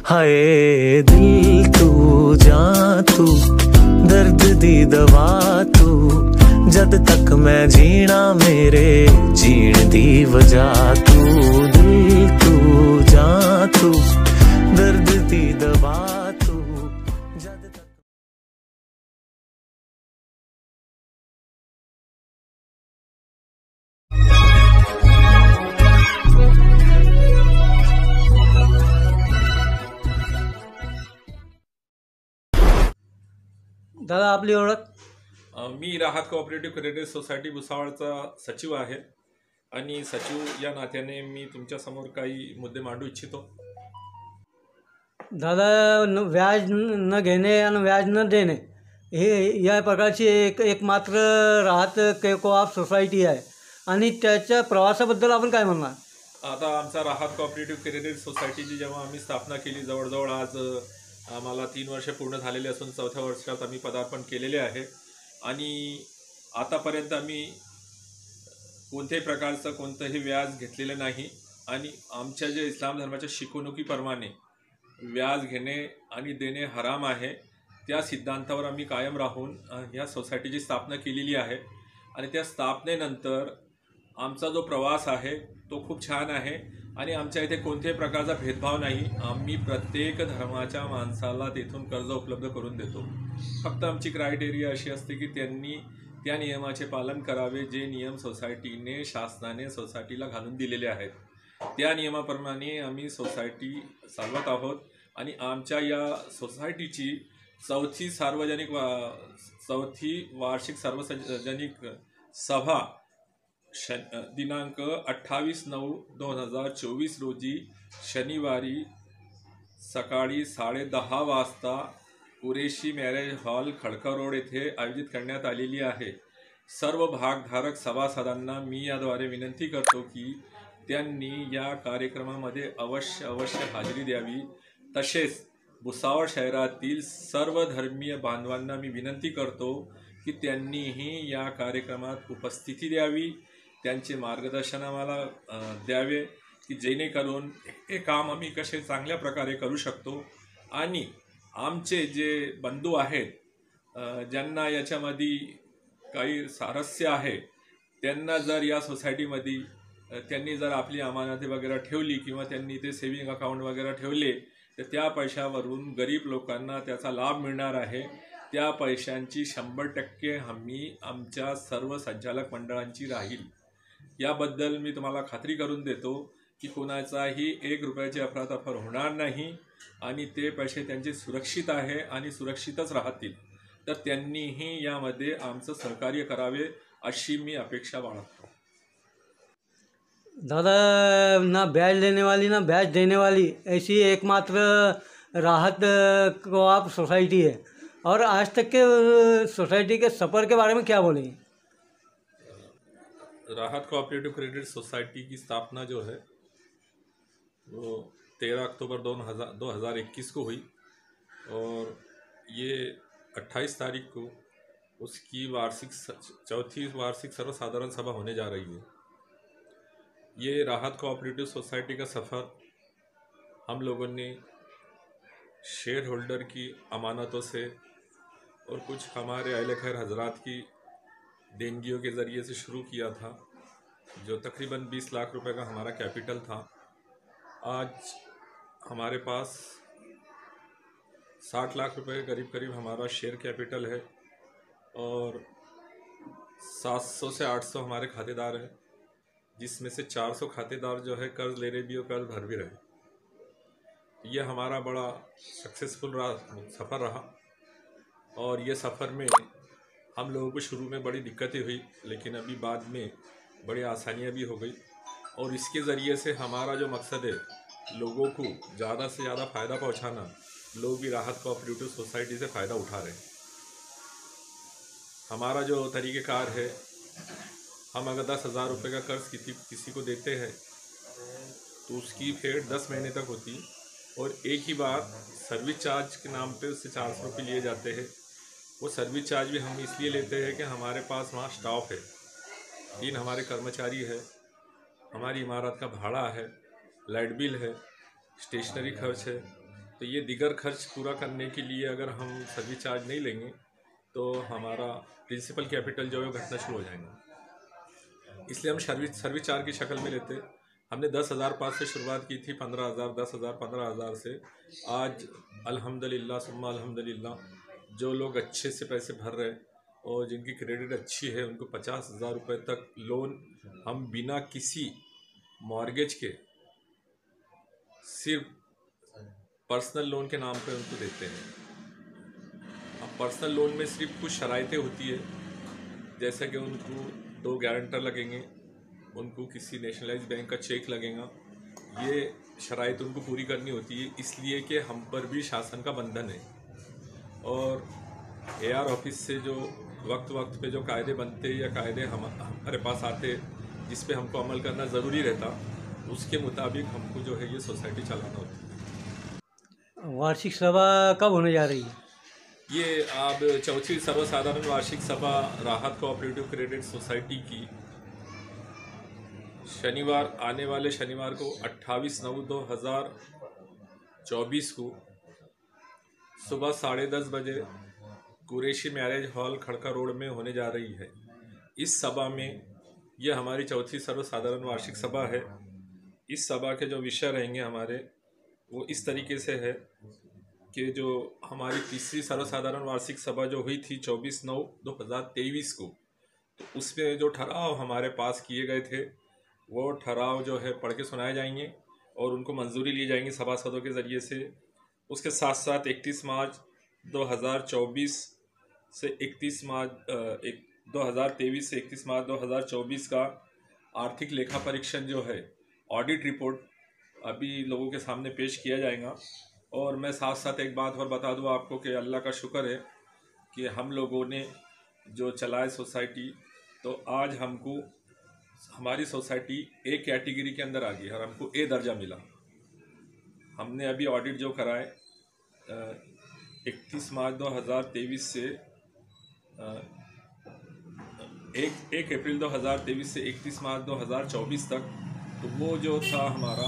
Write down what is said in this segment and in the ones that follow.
हाय दिल तू जां तू दर्द दी दवा तू जद तक मैं जीना मेरे जीण दी वजह तू दिल तू जां तू दर्द दी दवा तू जद तक। दादा आपली ओळख? मी राहत कोऑपरेटिव्ह क्रेडिट सोसायटी भुसावळचा सचिव आहे आणि सचिव या नात्याने मी तुमच्यासमोर काही मुद्दे मांडू इच्छितो. दादा व्याज न घेणे आणि व्याज न देणे हे या प्रकारची एक मात्र राहत कोऑप सोसायटी आहे आणि त्याच्या प्रवासाबद्दल आपण काय म्हणणार? आता आमचा राहत कोऑपरेटिव्ह क्रेडिट सोसायटीची जेव्हा आम्ही स्थापना केली, जवळजवळ आज आम्हाला 3 वर्ष पूर्ण झालेले असून 4थ्या वर्षात आम्ही पदार्पण केलेले आहे आणि आतापर्यंत आम्ही कोणत्याही प्रकारचं कोणतंही व्याज घेतलेलं नाही आणि आमच्या जे इस्लाम धर्माच्या शिकवणुकीप्रमाणे व्याज घेणे आणि देणे हराम आहे त्या सिद्धांतावर आम्ही कायम राहून ह्या सोसायटीची स्थापना केलेली आहे आणि त्या स्थापनेनंतर आमचा जो प्रवास आहे तो खूप छान आहे आणि आमच्या इथे कोणत्याही प्रकारचा भेदभाव नाही. आम्ही प्रत्येक धर्माच्या माणसाला तेथून कर्ज उपलब्ध करून देतो. फक्त आमची क्रायटेरिया अशी असते की त्यांनी त्या नियमाचे पालन करावे जे नियम सोसायटीने शासनाने सोसायटीला घालून दिलेले आहेत. त्या नियमाप्रमाणे आम्ही सोसायटी चालवत आहोत आणि आमच्या या सोसायटीची चौथी वार्षिक सार्वजनिक सभा दिनांक 28/9/2024 रोजी शनिवारी सकाळी 10:30 वाजता Qureshi marriage hall Khadka road येथे आयोजित करण्यात आलेली आहे. सर्व भागधारक सभासदांना मी याद्वारे विनंती करतो की त्यांनी या कार्यक्रमामध्ये अवश्य हाजरी द्यावी. तसेच भुसावळ शहरातील सर्व धर्मीय बांधवांना मी विनंती करतो की त्यांनीही या कार्यक्रमात उपस्थिती द्यावी. त्यांचे मार्गदर्शन आम्हाला द्यावे की जेणेकरून हे काम आम्ही कसे चांगल्या प्रकारे करू शकतो आणि आमचे जे बंधू आहेत ज्यांना याच्यामध्ये काही सारस्य आहे त्यांना जर या सोसायटीमध्ये त्यांनी जर आपली अमानती वगैरे ठेवली किंवा त्यांनी ते सेविंग अकाउंट वगैरे ठेवले तर त्या पैशावरून गरीब लोकांना त्याचा लाभ मिळणार आहे. त्या पैशांची 100% हमी आमच्या सर्व संचालक मंडळांची राहील. याबद्दल मी तुम्हाला खात्री करून देतो की कोणाचाही 1 रुपयाची अफरातफर होणार नाही आणि ते पैसे त्यांचे सुरक्षित आहे आणि सुरक्षितच राहतील. तर त्यांनीही यामध्ये आमचं सहकार्य करावे अशी मी अपेक्षा बाळगतो. दादा ना ब्याज लेने वाली ना ब्याज देने वाली ऐसी एकमात्र राहत कोऑप सोसाइटी है और आज तक के सोसाइटी के सफ़र के बारे में क्या बोलेंगे? राहत कोऑपरेटिव क्रेडिट सोसाइटी की स्थापना जो है वो 13 अक्टूबर 2021 को हुई और ये 28 तारीख को उसकी चौथी वार्षिक सर्वसाधारण सभा होने जा रही है. ये राहत कोऑपरेटिव सोसाइटी का सफ़र हम लोगों ने शेयर होल्डर की अमानतों से और कुछ हमारे अहले खैर हजरात की देनगियों के ज़रिए से शुरू किया था, जो तकरीबन 20 लाख रुपए का हमारा कैपिटल था. आज हमारे पास 60 लाख रुपए के करीब हमारा शेयर कैपिटल है और 700 से 800 हमारे खातेदार हैं, जिसमें से 400 खातेदार जो है कर्ज ले रहे भी और कर्ज भर भी रहे. ये हमारा बड़ा सक्सेसफुल सफ़र रहा और ये सफ़र में हम लोगों को शुरू में बड़ी दिक्कतें हुई लेकिन अभी बाद में बड़ी आसानियाँ भी हो गई और इसके ज़रिए से हमारा जो मकसद है लोगों को ज़्यादा से ज़्यादा फ़ायदा पहुँचाना, लोग भी राहत कोऑपरेटिव सोसाइटी से फ़ायदा उठा रहे हैं. हमारा जो तरीक़ेकार है, हम अगर 10,000 रुपये का कर्ज किसी को देते हैं तो उसकी फेड 10 महीने तक होती और एक ही बार सर्विस चार्ज के नाम पे उससे 400 रुपये लिए जाते हैं. वो सर्विस चार्ज भी हम इसलिए लेते हैं कि हमारे पास वहाँ स्टाफ है, 3 हमारे कर्मचारी है, हमारी इमारत का भाड़ा है, लाइट बिल है, स्टेशनरी खर्च है, तो ये दीगर खर्च पूरा करने के लिए अगर हम सर्विस चार्ज नहीं लेंगे तो हमारा प्रिंसिपल कैपिटल जो है वो घटना शुरू हो जाएगा। इसलिए हम सर्विस चार्ज की शक्ल में लेते। हमने 10,000 पास से शुरुआत की थी, 15,000, 10,000, 15,000 से आज अल्हम्दुलिल्लाह सुम्मा अल्हम्दुलिल्लाह जो लोग अच्छे से पैसे भर रहे और जिनकी क्रेडिट अच्छी है उनको 50,000 रुपये तक लोन हम बिना किसी मॉर्गेज के सिर्फ पर्सनल लोन के नाम पे उनको देते हैं। अब पर्सनल लोन में सिर्फ कुछ शराइतें होती है, जैसे कि उनको 2 गारंटर लगेंगे, उनको किसी नेशनलाइज बैंक का चेक लगेगा। ये शराइत उनको पूरी करनी होती है, इसलिए कि हम पर भी शासन का बंधन है और AR ऑफिस से जो वक्त पे जो कायदे बनते या कायदे हमारे पास आते जिस पे हमको अमल करना ज़रूरी रहता, उसके मुताबिक हमको जो है ये सोसाइटी चलाना होती है। वार्षिक सभा कब होने जा रही है? ये अब 4वीं सर्वसाधारण वार्षिक सभा राहत कोऑपरेटिव क्रेडिट सोसाइटी की शनिवार, आने वाले शनिवार को 28/9/2024 को सुबह 10:30 बजे कुरैशी मैरिज हॉल खड़का रोड में होने जा रही है। इस सभा में यह हमारी 4वीं सर्वसाधारण वार्षिक सभा है। इस सभा के जो विषय रहेंगे हमारे वो इस तरीके से है कि जो हमारी 3री सर्वसाधारण वार्षिक सभा जो हुई थी 24/9/2023 को, तो उसमें जो ठराव हमारे पास किए गए थे वो ठराव जो है पढ़ के सुनाए जाएंगे और उनको मंजूरी ली जाएंगी सभासदों के ज़रिए से। उसके साथ साथ 31 मार्च 2024 से 31 मार्च 2023 से 31 मार्च 2024 का आर्थिक लेखा परीक्षण जो है ऑडिट रिपोर्ट अभी लोगों के सामने पेश किया जाएगा। और मैं साथ साथ एक बात और बता दूं आपको कि अल्लाह का शुक्र है कि हम लोगों ने जो चलाए सोसाइटी, तो आज हमको हमारी सोसाइटी A कैटेगरी के अंदर आ गई और हमको A दर्जा मिला। हमने अभी ऑडिट जो कराए 31 मार्च 2023 से 1 अप्रैल 2023 से 31 मार्च 2024 तक, तो वो जो था हमारा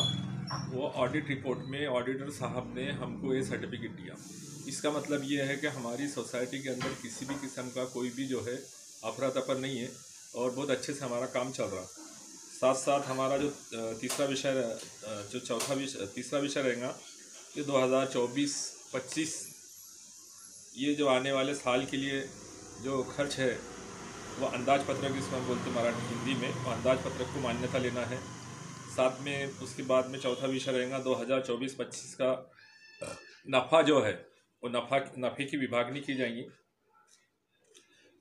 वो ऑडिट रिपोर्ट में ऑडिटर साहब ने हमको ये सर्टिफिकेट दिया। इसका मतलब ये है कि हमारी सोसाइटी के अंदर किसी भी किस्म का कोई भी जो है अफरा तफर नहीं है और बहुत अच्छे से हमारा काम चल रहा। साथ साथ हमारा जो तीसरा विषय रहेगा कि 2024-25 ये जो आने वाले साल के लिए जो खर्च है वो अंदाज पत्रक, जिसको हम बोलते हैं मराठी हिंदी में, वो अंदाज पत्रक को मान्यता लेना है। साथ में उसके बाद में चौथा विषय रहेगा 2024-25 का नफ़ा जो है वो नफ़े की विभागनी की जाएंगी।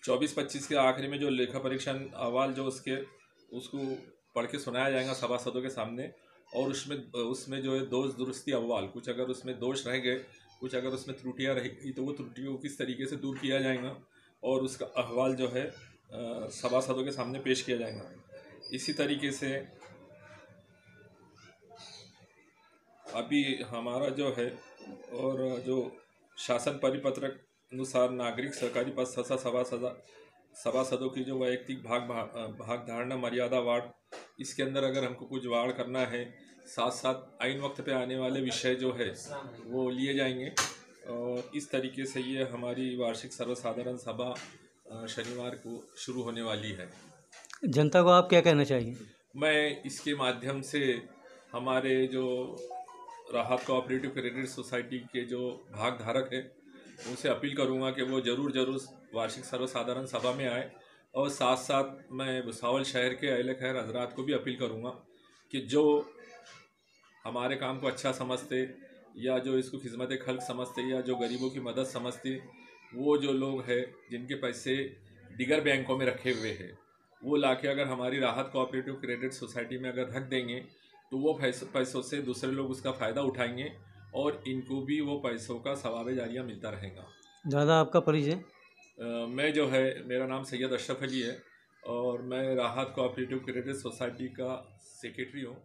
24-25 के आखिरी में जो लेखा परीक्षण अहवाल जो उसको पढ़ के सुनाया जाएगा सभासदों के सामने, और उसमें जो है दोष दुरुस्ती अहवाल, कुछ अगर उसमें दोष रह गए, कुछ अगर उसमें त्रुटियां रहेगी तो वो त्रुटियों को किस तरीके से दूर किया जाएगा और उसका अहवाल जो है सभासदों के सामने पेश किया जाएगा। इसी तरीके से अभी हमारा जो है और जो शासन परिपत्र अनुसार नागरिक सहकारी पद सभासदों की जो वैयक्तिक भागधारणा मर्यादा वार्ड, इसके अंदर अगर हमको कुछ वार्ड करना है, साथ साथ आइन वक्त पे आने वाले विषय जो है वो लिए जाएंगे। और इस तरीके से ये हमारी वार्षिक सर्वसाधारण सभा शनिवार को शुरू होने वाली है। जनता को आप क्या कहना चाहिए? मैं इसके माध्यम से हमारे जो राहत कोऑपरेटिव क्रेडिट सोसाइटी के जो भागधारक है उनसे अपील करूंगा कि वो ज़रूर वार्षिक सर्वसाधारण सभा में आए। और साथ साथ मैं भुसावल शहर के अहले खैर हजरात को भी अपील करूंगा कि जो हमारे काम को अच्छा समझते या जो इसको खिदमत खल्क समझते या जो गरीबों की मदद समझते, वो जो लोग हैं जिनके पैसे दिगर बैंकों में रखे हुए हैं, वो लाके अगर हमारी राहत कोऑपरेटिव क्रेडिट सोसाइटी में अगर रख देंगे तो वो पैसों से दूसरे लोग उसका फ़ायदा उठाएंगे और इनको भी वो पैसों का सवाब जारिया मिलता रहेगा। दादा आपका परिचय? मैं जो है, मेरा नाम सैयद अशरफ अली है और मैं राहत कोऑपरेटिव क्रेडिट सोसाइटी का सेक्रेटरी हूँ।